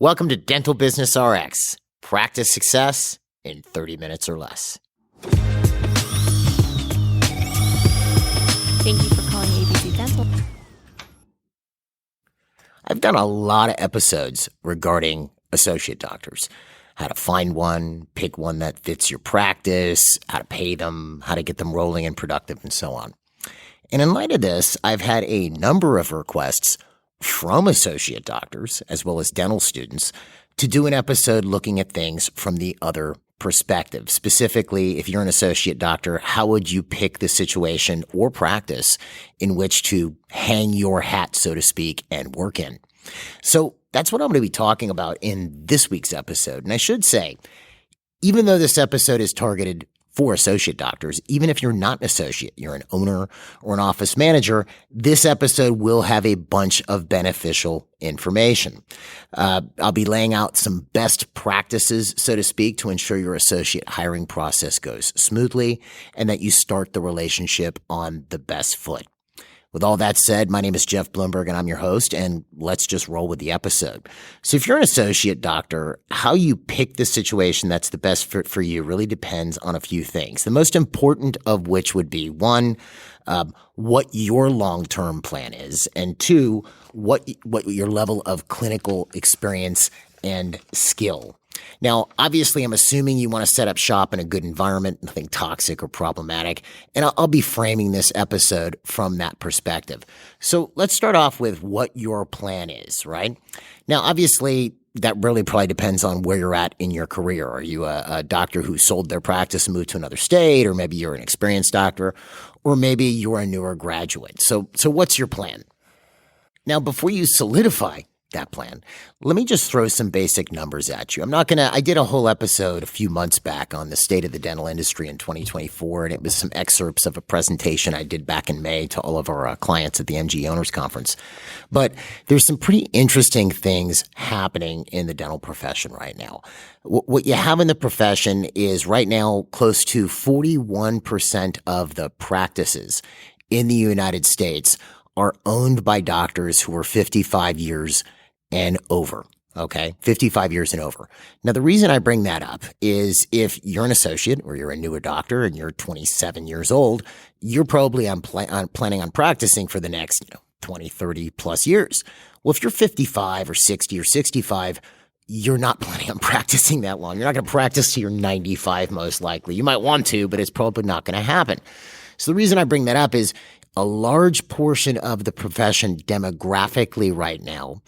Welcome to Dental Business RX. Practice success in 30 minutes or less. Thank you for calling ABC Dental. I've done a lot of episodes regarding associate doctors. How to find one, pick one that fits your practice, how to pay them, how to get them rolling and productive, and so on. And in light of this, I've had a number of requests from associate doctors, as well as dental students, to do an episode looking at things from the other perspective. Specifically, if you're an associate doctor, how would you pick the situation or practice in which to hang your hat, so to speak, and work in? So that's what I'm going to be talking about in this week's episode. And I should say, even though this episode is targeted for associate doctors, even if you're not an associate, you're an owner or an office manager, this episode will have a bunch of beneficial information. I'll be laying out some best practices, so to speak, to ensure your associate hiring process goes smoothly and that you start the relationship on the best foot. With all that said, my name is Jeff Bloomberg and I'm your host, and let's just roll with the episode. So if you're an associate doctor, how you pick the situation that's the best fit for you really depends on a few things. The most important of which would be, one, what your long-term plan is, and two, what your level of clinical experience and skill. Now, obviously, I'm assuming you want to set up shop in a good environment, nothing toxic or problematic, and I'll be framing this episode from that perspective. So let's start off with what your plan is, right? Now, obviously, that really probably depends on where you're at in your career. Are you a doctor who sold their practice and moved to another state, or maybe you're an experienced doctor, or maybe you're a newer graduate? So what's your plan? Now, before you solidify that plan, let me just throw some basic numbers at you. I did a whole episode a few months back on the state of the dental industry in 2024, and it was some excerpts of a presentation I did back in May to all of our clients at the MG Owners Conference. But there's some pretty interesting things happening in the dental profession right now. What you have in the profession is right now close to 41% of the practices in the United States are owned by doctors who are 55 years and over. Okay. 55 years and over. Now, the reason I bring that up is if you're an associate or you're a newer doctor and you're 27 years old, you're probably planning on practicing for the next 20, 30 plus years. Well, if you're 55 or 60 or 65, you're not planning on practicing that long. You're not going to practice till you're 95, most likely. You might want to, but it's probably not going to happen. So the reason I bring that up is a large portion of the profession demographically right now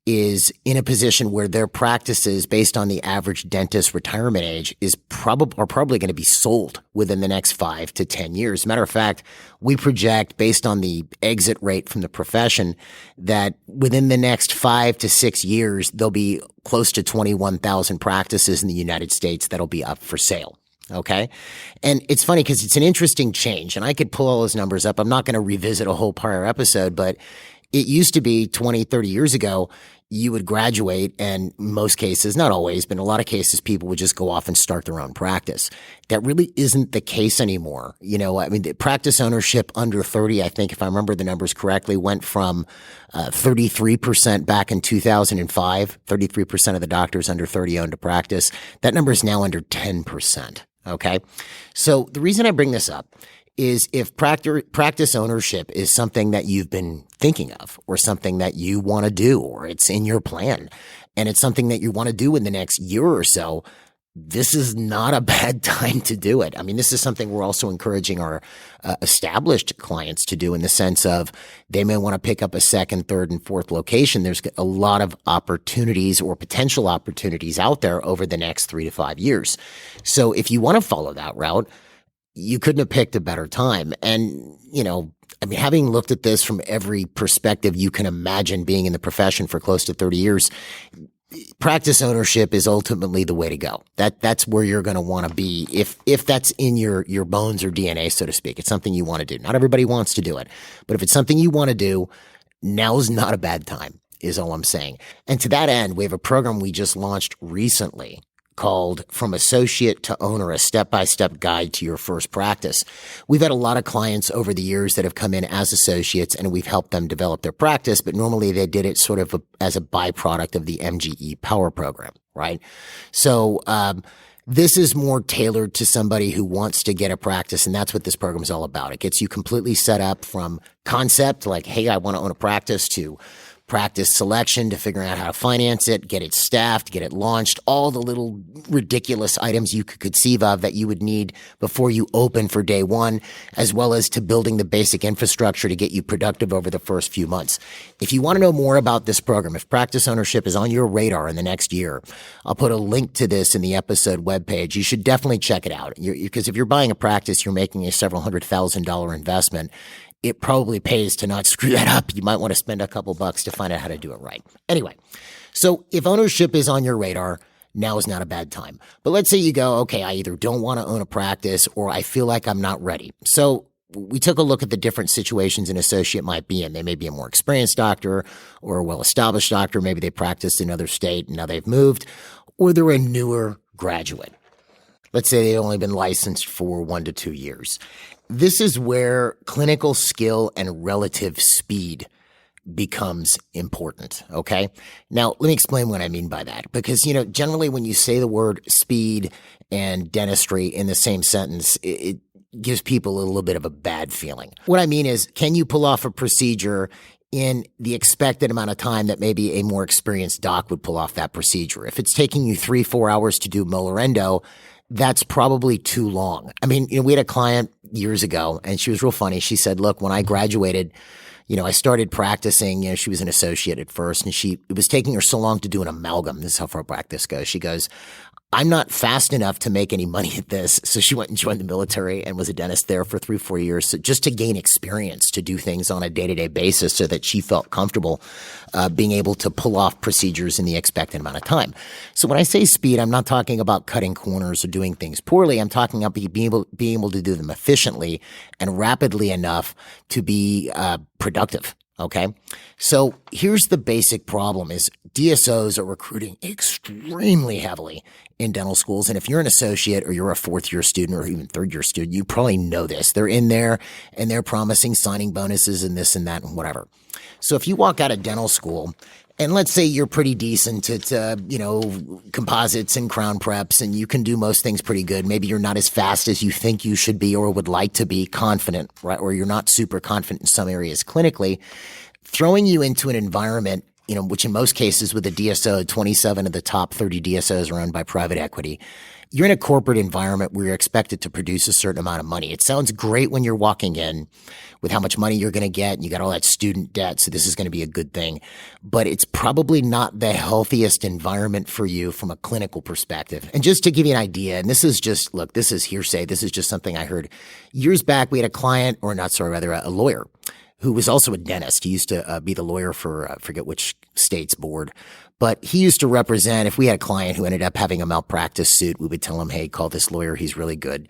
is in a position where their practices, based on the average dentist retirement age, are probably going to be sold within the next 5 to 10 years. As a matter of fact, we project, based on the exit rate from the profession, that within the next 5 to 6 years, there'll be close to 21,000 practices in the United States that'll be up for sale. Okay. And it's funny because it's an interesting change, and I could pull all those numbers up. I'm not going to revisit a whole prior episode, but it used to be 20, 30 years ago, you would graduate, and in most cases, not always, but in a lot of cases, people would just go off and start their own practice. That really isn't the case anymore. The practice ownership under 30, I think, if I remember the numbers correctly, went from 33% back in 2005. 33% of the doctors under 30 owned a practice. That number is now under 10%. Okay. So the reason I bring this up is if practice ownership is something that you've been thinking of, or something that you want to do, or it's in your plan, and it's something that you want to do in the next year or so, this is not a bad time to do it. I mean, this is something we're also encouraging our established clients to do, in the sense of they may want to pick up a second, third, and fourth location. There's a lot of opportunities or potential opportunities out there over the next 3 to 5 years. So if you want to follow that route, you couldn't have picked a better time. And, having looked at this from every perspective you can imagine, being in the profession for close to 30 years, practice ownership is ultimately the way to go. That's where you're going to want to be if that's in your bones or DNA, so to speak. It's something you want to do. Not everybody wants to do it, but if it's something you want to do, now's not a bad time, is all I'm saying. And to that end, we have a program we just launched recently called From Associate to Owner, a step-by-step guide to your first practice. We've had a lot of clients over the years that have come in as associates, and we've helped them develop their practice, but normally they did it sort of as a byproduct of the MGE Power Program, right? So this is more tailored to somebody who wants to get a practice, and that's what this program is all about. It gets you completely set up from concept, like, hey, I want to own a practice, to practice selection, to figuring out how to finance it, get it staffed, get it launched, all the little ridiculous items you could conceive of that you would need before you open for day one, as well as to building the basic infrastructure to get you productive over the first few months. If you want to know more about this program, if practice ownership is on your radar in the next year, I'll put a link to this in the episode webpage. You should definitely check it out, because if you're buying a practice, you're making a several $100,000 investment. It probably pays to not screw that up. You might want to spend a couple bucks to find out how to do it right. Anyway, so if ownership is on your radar, now is not a bad time. But let's say you go, okay, I either don't want to own a practice or I feel like I'm not ready. So we took a look at the different situations an associate might be in. They may be a more experienced doctor or a well-established doctor. Maybe they practiced in another state and now they've moved, or they're a newer graduate. Let's say they've only been licensed for 1 to 2 years. This is where clinical skill and relative speed becomes important, okay? Now, let me explain what I mean by that. Because, generally when you say the word speed and dentistry in the same sentence, it gives people a little bit of a bad feeling. What I mean is, can you pull off a procedure in the expected amount of time that maybe a more experienced doc would pull off that procedure? If it's taking you 3-4 hours to do molar endo, that's probably too long. I mean, we had a client years ago, and she was real funny. She said, look, when I graduated, I started practicing. She was an associate at first, and it was taking her so long to do an amalgam. This is how far practice goes. She goes, I'm not fast enough to make any money at this. So she went and joined the military and was a dentist there for 3-4 years. So just to gain experience to do things on a day-to-day basis so that she felt comfortable being able to pull off procedures in the expected amount of time. So when I say speed, I'm not talking about cutting corners or doing things poorly. I'm talking about being able to do them efficiently and rapidly enough to be productive. Okay. So here's the basic problem is DSOs are recruiting extremely heavily in dental schools. And if you're an associate or you're a 4th-year student or even 3rd-year student, you probably know this. They're in there and they're promising signing bonuses and this and that and whatever. So if you walk out of dental school and let's say you're pretty decent at, composites and crown preps and you can do most things pretty good. Maybe you're not as fast as you think you should be or would like to be confident, right? Or you're not super confident in some areas clinically. Throwing you into an environment, which in most cases with a DSO, 27 of the top 30 DSOs are owned by private equity. You're in a corporate environment where you're expected to produce a certain amount of money. It sounds great when you're walking in with how much money you're going to get and you got all that student debt. So this is going to be a good thing, but it's probably not the healthiest environment for you from a clinical perspective. And just to give you an idea, and this is hearsay. This is just something I heard years back. We had a lawyer who was also a dentist. He used to be the lawyer for, I forget which state's board, but he used to represent, if we had a client who ended up having a malpractice suit, we would tell him, hey, call this lawyer. He's really good.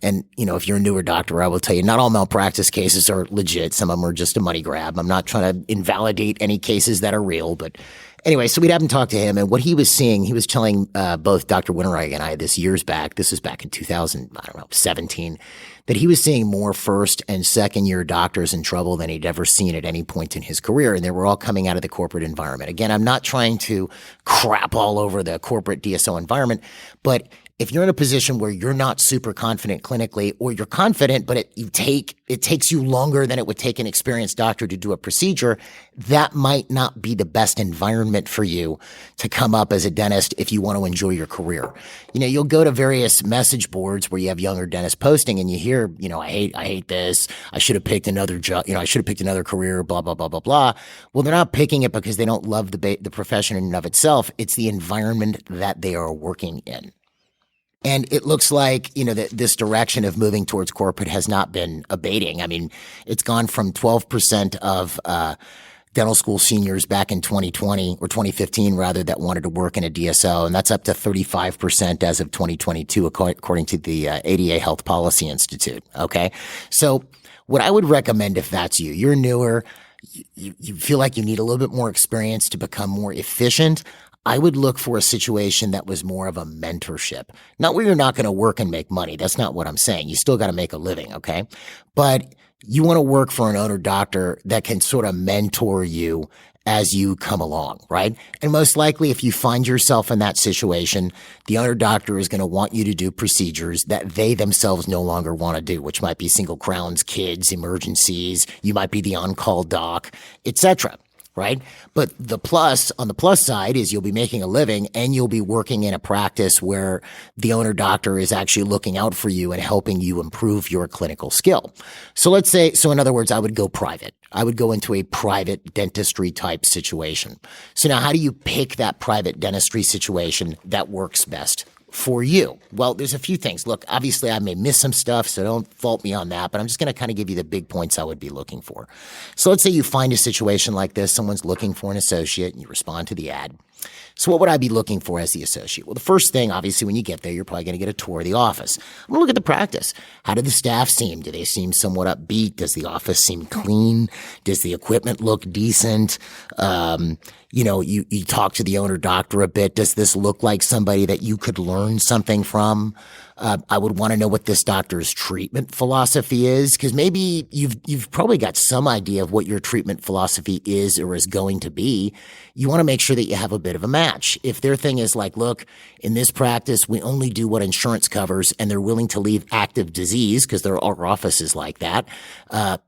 And, if you're a newer doctor, I will tell you, not all malpractice cases are legit. Some of them are just a money grab. I'm not trying to invalidate any cases that are real, but anyway, so we'd have him talk to him. And what he was seeing, he was telling both Dr. Winterreich and I this years back, this was back in 2017, that he was seeing more 1st and 2nd year doctors in trouble than he'd ever seen at any point in his career. And they were all coming out of the corporate environment. Again, I'm not trying to crap all over the corporate DSO environment, but if you're in a position where you're not super confident clinically, or you're confident, but it takes you longer than it would take an experienced doctor to do a procedure, that might not be the best environment for you to come up as a dentist if you want to enjoy your career. You'll go to various message boards where you have younger dentists posting and you hear, I hate this. I should have picked another job. I should have picked another career, blah, blah, blah, blah, blah. Well, they're not picking it because they don't love the profession in and of itself. It's the environment that they are working in. And it looks like, that this direction of moving towards corporate has not been abating. I mean, it's gone from 12% of dental school seniors back in 2020 or 2015 rather that wanted to work in a DSO. And that's up to 35% as of 2022, according to the ADA Health Policy Institute. Okay. So what I would recommend if that's you're newer, you feel like you need a little bit more experience to become more efficient. I would look for a situation that was more of a mentorship. Not where you're not going to work and make money. That's not what I'm saying. You still got to make a living, okay? But you want to work for an owner doctor that can sort of mentor you as you come along, right? And most likely, if you find yourself in that situation, the owner doctor is going to want you to do procedures that they themselves no longer want to do, which might be single crowns, kids, emergencies. You might be the on-call doc, etc. Right? But on the plus side is you'll be making a living and you'll be working in a practice where the owner doctor is actually looking out for you and helping you improve your clinical skill. So in other words, I would go private. I would go into a private dentistry type situation. So now how do you pick that private dentistry situation that works best for you? Well, there's a few things. Look, obviously I may miss some stuff, so don't fault me on that, but I'm just going to kind of give you the big points I would be looking for. So let's say you find a situation like this. Someone's looking for an associate and you respond to the ad. So what would I be looking for as the associate? Well, the first thing, obviously, when you get there, you're probably going to get a tour of the office. I'm going to look at the practice. How do the staff seem? Do they seem somewhat upbeat? Does the office seem clean? Does the equipment look decent? You talk to the owner doctor a bit. Does this look like somebody that you could learn something from? I would want to know what this doctor's treatment philosophy is, because maybe you've probably got some idea of what your treatment philosophy is or is going to be. You want to make sure that you have a bit of a match. If their thing is like, look, in this practice, we only do what insurance covers, and they're willing to leave active disease, because there are offices like that,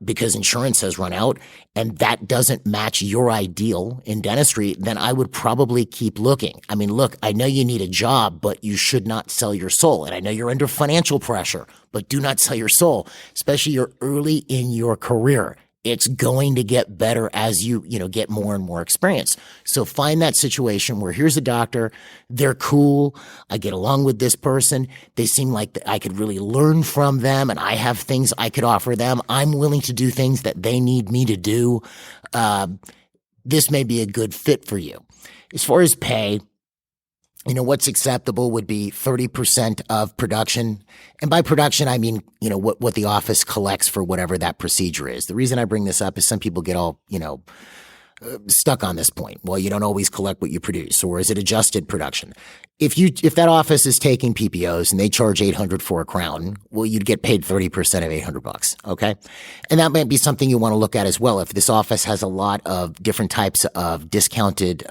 because insurance has run out, and that doesn't match your ideal in dentistry, then I would probably keep looking. I mean, look, I know you need a job, but you should not sell your soul. And I know you're under financial pressure, but do not sell your soul, especially you're early in your career. It's going to get better as you get more and more experience. So find that situation where here's a doctor, they're cool, I get along with this person, they seem like I could really learn from them, and I have things I could offer them. I'm willing to do things that they need me to do. This may be a good fit for you. As far as pay, what's acceptable would be 30% of production. And by production, I mean, what the office collects for whatever that procedure is. The reason I bring this up is some people get all, stuck on this point. Well, you don't always collect what you produce, or is it adjusted production? If that office is taking PPOs and they charge $800 for a crown, well, you'd get paid 30% of $800, okay? And that might be something you want to look at as well. If this office has a lot of different types of discounted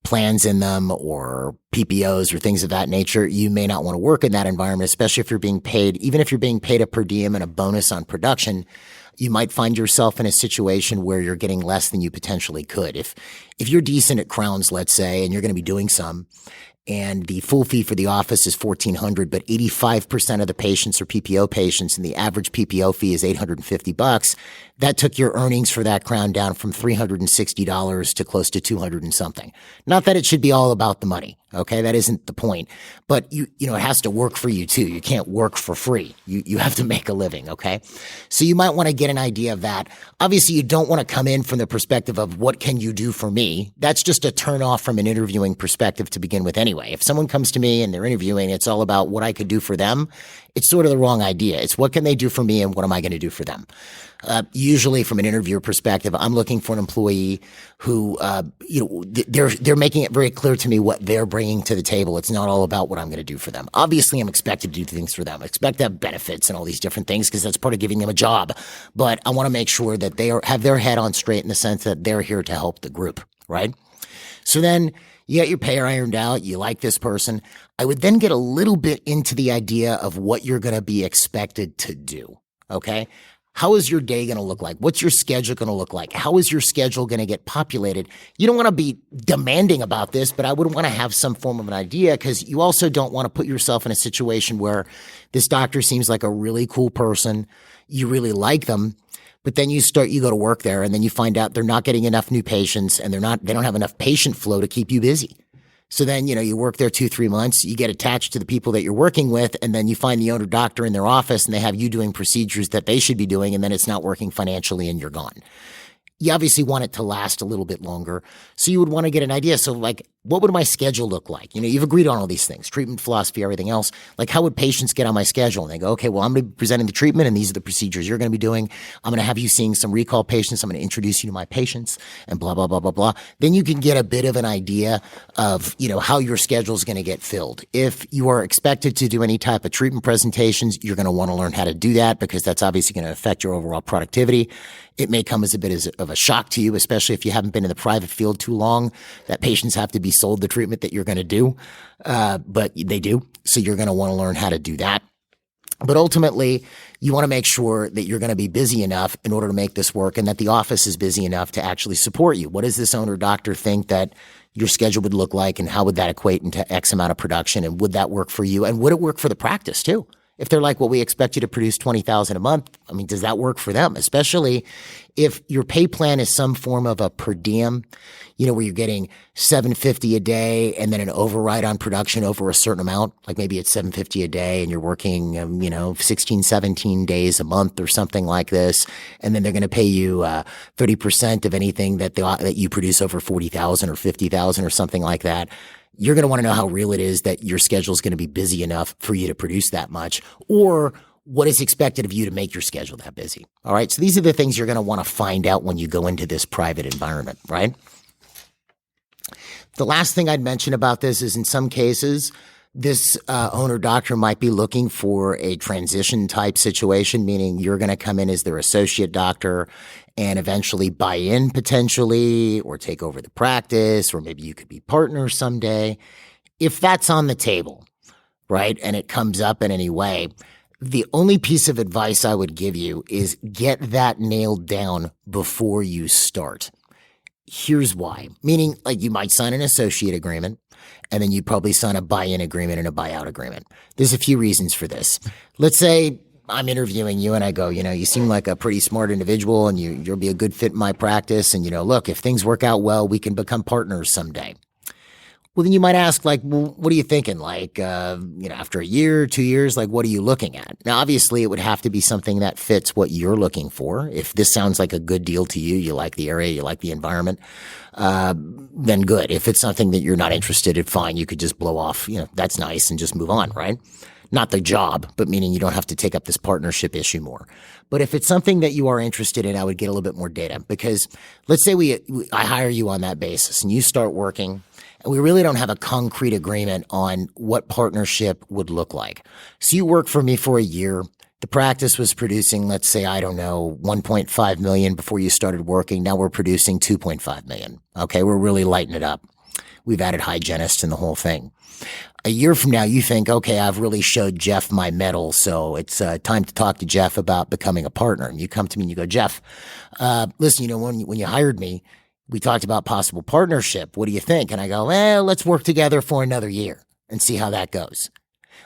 plans in them, or PPOs or things of that nature, you may not want to work in that environment, especially if you're being paid, even if you're being paid a per diem and a bonus on production. You might find yourself in a situation where you're getting less than you potentially could. If you're decent at crowns, let's say, and you're going to be doing some, and the full fee for the office is $1,400, but 85% of the patients are PPO patients, and the average PPO fee is $850. That took your earnings for that crown down from $360 to close to $200 and something. Not that it should be all about the money, okay? That isn't the point. But it has to work for you too. You can't work for free. You have to make a living, okay? So you might want to get an idea of that. Obviously, you don't want to come in from the perspective of what can you do for me? That's just a turn off from an interviewing perspective to begin with anyway. If someone comes to me and they're interviewing, it's all about what I could do for them. It's sort of the wrong idea. It's what can they do for me and what am I going to do for them? Usually from an interviewer perspective, I'm looking for an employee who, they're making it very clear to me what they're bringing to the table. It's not all about what I'm going to do for them. Obviously, I'm expected to do things for them. I expect to have benefits and all these different things because that's part of giving them a job. But I want to make sure that they have their head on straight in the sense that they're here to help the group, right? So then you get your pay ironed out. You like this person. I would then get a little bit into the idea of what you're going to be expected to do, okay? How is your day going to look like? What's your schedule going to look like? How is your schedule going to get populated? You don't want to be demanding about this, but I would want to have some form of an idea, because you also don't want to put yourself in a situation where this doctor seems like a really cool person. You really like them, but then you go to work there and then you find out they're not getting enough new patients and they don't have enough patient flow to keep you busy. So then, you work there 2-3 months, you get attached to the people that you're working with, and then you find the owner doctor in their office and they have you doing procedures that they should be doing, and then it's not working financially and you're gone. You obviously want it to last a little bit longer. So you would want to get an idea. So what would my schedule look like? You've agreed on all these things, treatment philosophy, everything else. Like, how would patients get on my schedule? And they go, okay, well, I'm going to be presenting the treatment and these are the procedures you're going to be doing. I'm going to have you seeing some recall patients. I'm going to introduce you to my patients and blah, blah, blah, blah, blah. Then you can get a bit of an idea of, how your schedule is going to get filled. If you are expected to do any type of treatment presentations, you're going to want to learn how to do that because that's obviously going to affect your overall productivity. It may come as a bit of a shock to you, especially if you haven't been in the private field too long, that patients have to be sold the treatment that you're going to do. But they do. So you're going to want to learn how to do that. But ultimately, you want to make sure that you're going to be busy enough in order to make this work and that the office is busy enough to actually support you. What does this owner doctor think that your schedule would look like and how would that equate into X amount of production? And would that work for you? And would it work for the practice too? If they're like, well, we expect you to produce 20,000 a month. I mean, does that work for them? Especially if your pay plan is some form of a per diem, where you're getting $750 a day and then an override on production over a certain amount. Like maybe it's $750 a day and you're working, 16, 17 days a month or something like this. And then they're going to pay you 30% of anything that you produce over 40,000 or 50,000 or something like that. You're going to want to know how real it is that your schedule is going to be busy enough for you to produce that much, or what is expected of you to make your schedule that busy. All right. So these are the things you're going to want to find out when you go into this private environment, right? The last thing I'd mention about this is in some cases, this owner doctor might be looking for a transition type situation, meaning you're going to come in as their associate doctor and eventually buy in potentially or take over the practice, or maybe you could be partners someday. If that's on the table, right, and it comes up in any way, the only piece of advice I would give you is get that nailed down before you start. Here's why. Meaning, like, you might sign an associate agreement, and then you probably sign a buy-in agreement and a buyout agreement. There's a few reasons for this. Let's say I'm interviewing you and I go, you seem like a pretty smart individual and you'll be a good fit in my practice. And, look, if things work out well, we can become partners someday. Well, then you might ask, like, well, what are you thinking? Like, after a year, 2 years, like, what are you looking at? Now, obviously, it would have to be something that fits what you're looking for. If this sounds like a good deal to you, you like the area, you like the environment, then good. If it's something that you're not interested in, fine, you could just blow off, that's nice and just move on, right? Not the job, but meaning you don't have to take up this partnership issue more. But if it's something that you are interested in, I would get a little bit more data, because let's say I hire you on that basis and you start working, and we really don't have a concrete agreement on what partnership would look like. So you work for me for a year. The practice was producing, let's say, 1.5 million before you started working. Now we're producing 2.5 million. Okay. We're really lighting it up. We've added hygienists and the whole thing. A year from now, you think, okay, I've really showed Jeff my mettle, so it's time to talk to Jeff about becoming a partner. And you come to me and you go, Jeff, listen, when you hired me, we talked about possible partnership. What do you think? And I go, well, let's work together for another year and see how that goes.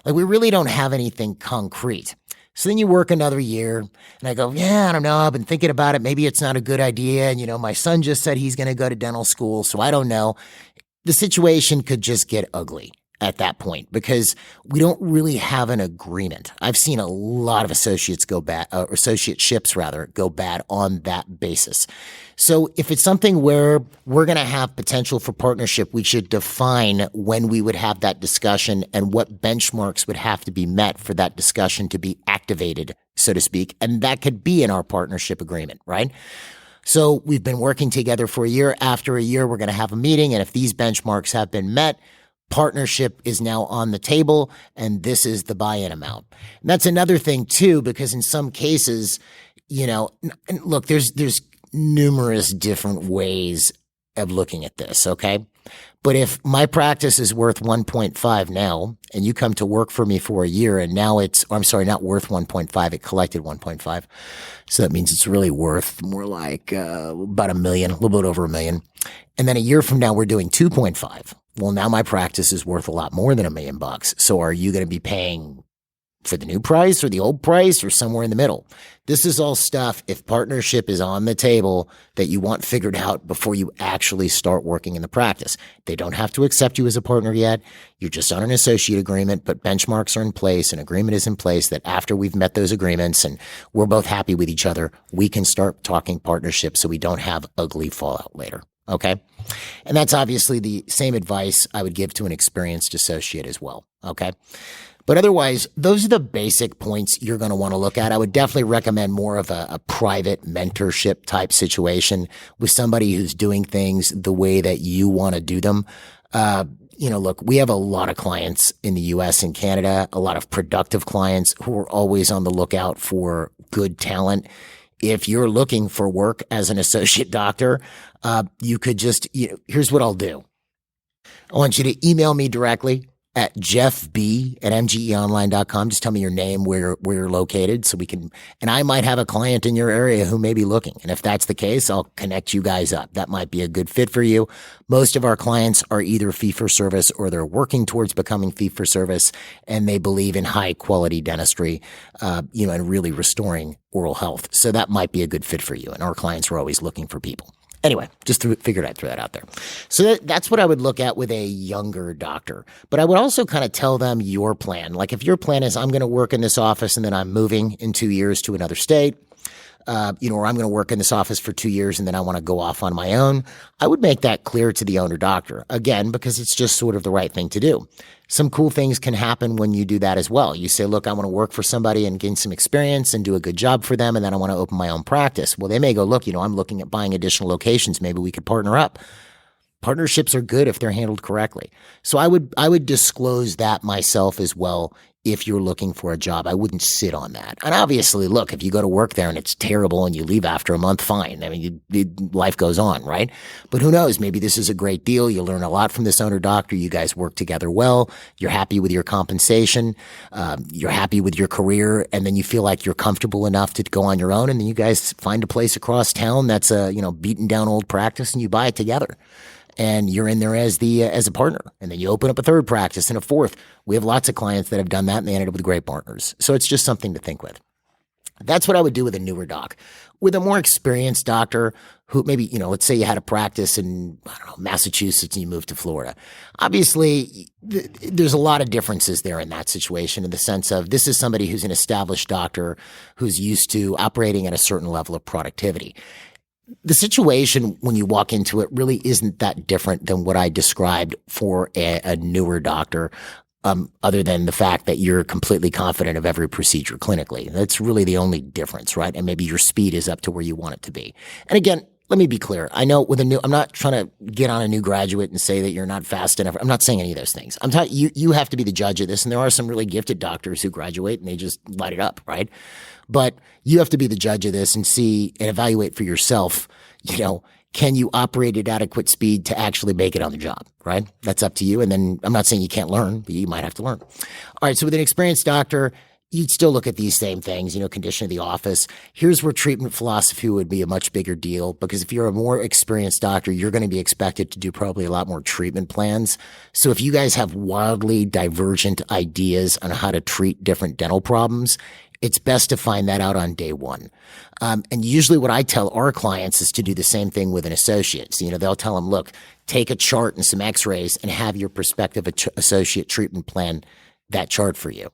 Like, we really don't have anything concrete. So then you work another year and I go, yeah, I don't know. I've been thinking about it. Maybe it's not a good idea. And, my son just said he's going to go to dental school. So I don't know. The situation could just get ugly at that point because we don't really have an agreement. I've seen a lot of associateships go bad on that basis. So if it's something where we're going to have potential for partnership, we should define when we would have that discussion and what benchmarks would have to be met for that discussion to be activated, so to speak. And that could be in our partnership agreement, right? So we've been working together for a year. After a year, we're going to have a meeting. And if these benchmarks have been met, partnership is now on the table, and this is the buy-in amount. And that's another thing too, because in some cases, look, there's numerous different ways of looking at this. Okay. But if my practice is worth 1.5 now, and you come to work for me for a year and now not worth 1.5, it collected 1.5. So that means it's really worth more like, about $1 million, a little bit over $1 million. And then a year from now, we're doing 2.5. Well, now my practice is worth a lot more than $1 million. So are you going to be paying for the new price or the old price or somewhere in the middle? This is all stuff, if partnership is on the table, that you want figured out before you actually start working in the practice. They don't have to accept you as a partner yet. You're just on an associate agreement, but benchmarks are in place. An agreement is in place that after we've met those agreements and we're both happy with each other, we can start talking partnership so we don't have ugly fallout later. Okay. And that's obviously the same advice I would give to an experienced associate as well. Okay. But otherwise, those are the basic points you're going to want to look at. I would definitely recommend more of a private mentorship type situation with somebody who's doing things the way that you want to do them. Look, we have a lot of clients in the US and Canada, a lot of productive clients who are always on the lookout for good talent. If you're looking for work as an associate doctor, you could just, here's what I'll do. I want you to email me directly at jeffb@mgeonline.com. Just tell me your name, where you're located, so we can, and I might have a client in your area who may be looking. And if that's the case, I'll connect you guys up. That might be a good fit for you. Most of our clients are either fee for service or they're working towards becoming fee for service, and they believe in high quality dentistry, and really restoring oral health. So that might be a good fit for you. And our clients are always looking for people. Anyway, just figured I'd throw that out there. So that's what I would look at with a younger doctor. But I would also kind of tell them your plan. Like if your plan is I'm going to work in this office and then I'm moving in 2 years to another state, or I'm going to work in this office for 2 years and then I want to go off on my own, I would make that clear to the owner doctor. Again, because it's just sort of the right thing to do. Some cool things can happen when you do that as well. You say, look, I want to work for somebody and gain some experience and do a good job for them, and then I want to open my own practice. Well, they may go, look, I'm looking at buying additional locations. Maybe we could partner up. Partnerships are good if they're handled correctly. So I would disclose that myself as well. If you're looking for a job, I wouldn't sit on that. And obviously, look, if you go to work there and it's terrible and you leave after a month, fine. I mean, life goes on, right? But who knows? Maybe this is a great deal. You learn a lot from this owner doctor. You guys work together well. You're happy with your compensation. You're happy with your career. And then you feel like you're comfortable enough to go on your own. And then you guys find a place across town that's a, beaten down old practice and you buy it together. And you're in there as a partner. And then you open up a third practice and a fourth. We have lots of clients that have done that and they ended up with great partners. So it's just something to think with. That's what I would do with a newer doc. With a more experienced doctor who maybe, let's say you had a practice in, Massachusetts and you moved to Florida. Obviously, there's a lot of differences there in that situation in the sense of this is somebody who's an established doctor who's used to operating at a certain level of productivity. The situation when you walk into it really isn't that different than what I described for a newer doctor, other than the fact that you're completely confident of every procedure clinically. That's really the only difference, right? And maybe your speed is up to where you want it to be. And again, let me be clear. I know I'm not trying to get on a new graduate and say that you're not fast enough. I'm not saying any of those things. I'm telling you have to be the judge of this. And there are some really gifted doctors who graduate and they just light it up, right? But you have to be the judge of this and see and evaluate for yourself, can you operate at adequate speed to actually make it on the job, right? That's up to you. And then I'm not saying you can't learn, but you might have to learn. All right. So with an experienced doctor, you'd still look at these same things, condition of the office. Here's where treatment philosophy would be a much bigger deal because if you're a more experienced doctor, you're going to be expected to do probably a lot more treatment plans. So if you guys have wildly divergent ideas on how to treat different dental problems, it's best to find that out on day one. And usually what I tell our clients is to do the same thing with an associate. So, they'll tell them, look, take a chart and some x-rays and have your prospective associate treatment plan that chart for you.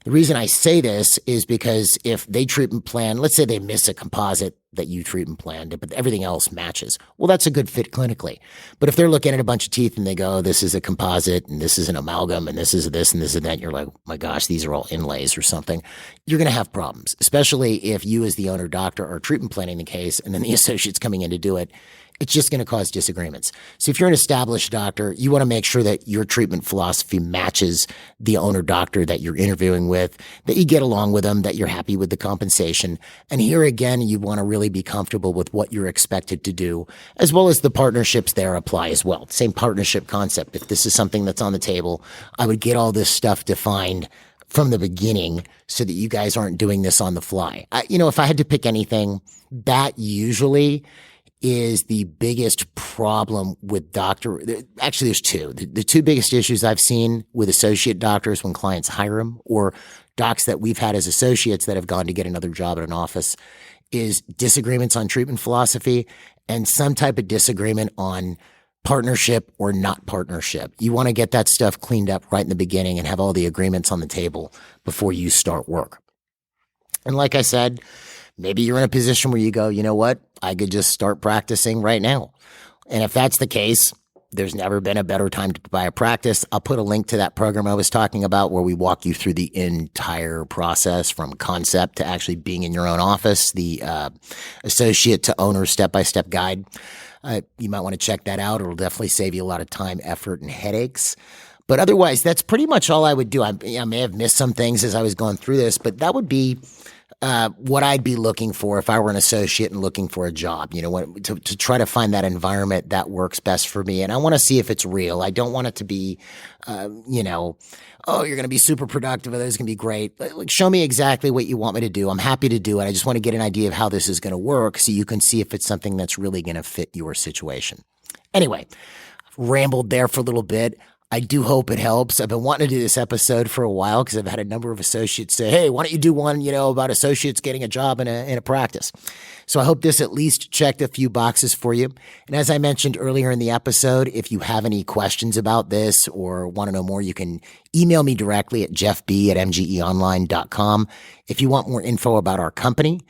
The reason I say this is because if they treatment plan, let's say they miss a composite that you treatment planned, but everything else matches. Well, that's a good fit clinically. But if they're looking at a bunch of teeth and they go, this is a composite and this is an amalgam and this is this and this is that, and you're like, oh my gosh, these are all inlays or something. You're going to have problems, especially if you as the owner doctor are treatment planning the case and then the associate's coming in to do it. It's just going to cause disagreements. So if you're an established doctor, you want to make sure that your treatment philosophy matches the owner doctor that you're interviewing with, that you get along with them, that you're happy with the compensation. And here again, you want to really be comfortable with what you're expected to do, as well as the partnerships there apply as well. Same partnership concept. If this is something that's on the table, I would get all this stuff defined from the beginning so that you guys aren't doing this on the fly. If I had to pick anything, that usually is the biggest problem with doctor. Actually, there's two. The two biggest issues I've seen with associate doctors when clients hire them or docs that we've had as associates that have gone to get another job at an office is disagreements on treatment philosophy and some type of disagreement on partnership or not partnership. You want to get that stuff cleaned up right in the beginning and have all the agreements on the table before you start work. And like I said, maybe you're in a position where you go, you know what? I could just start practicing right now. And if that's the case, there's never been a better time to buy a practice. I'll put a link to that program I was talking about where we walk you through the entire process from concept to actually being in your own office, the associate to owner step-by-step guide. You might want to check that out. It'll definitely save you a lot of time, effort, and headaches. But otherwise, that's pretty much all I would do. I may have missed some things as I was going through this, but that would be what I'd be looking for if I were an associate and looking for a job, to try to find that environment that works best for me. And I want to see if it's real. I don't want it to be, oh, you're going to be super productive. This is going to be great. Like, show me exactly what you want me to do. I'm happy to do it. I just want to get an idea of how this is going to work so you can see if it's something that's really going to fit your situation. Anyway, I've rambled there for a little bit. I do hope it helps. I've been wanting to do this episode for a while because I've had a number of associates say, hey, why don't you do one, about associates getting a job in a practice. So I hope this at least checked a few boxes for you. And as I mentioned earlier in the episode, if you have any questions about this or want to know more, you can email me directly at jeffb@mgeonline.com. If you want more info about our company,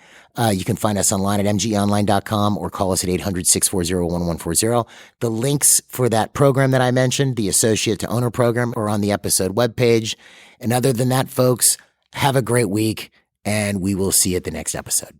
you can find us online at mgeonline.com or call us at 800-640-1140. The links for that program that I mentioned, the Associate to Owner program, are on the episode webpage. And other than that, folks, have a great week, and we will see you at the next episode.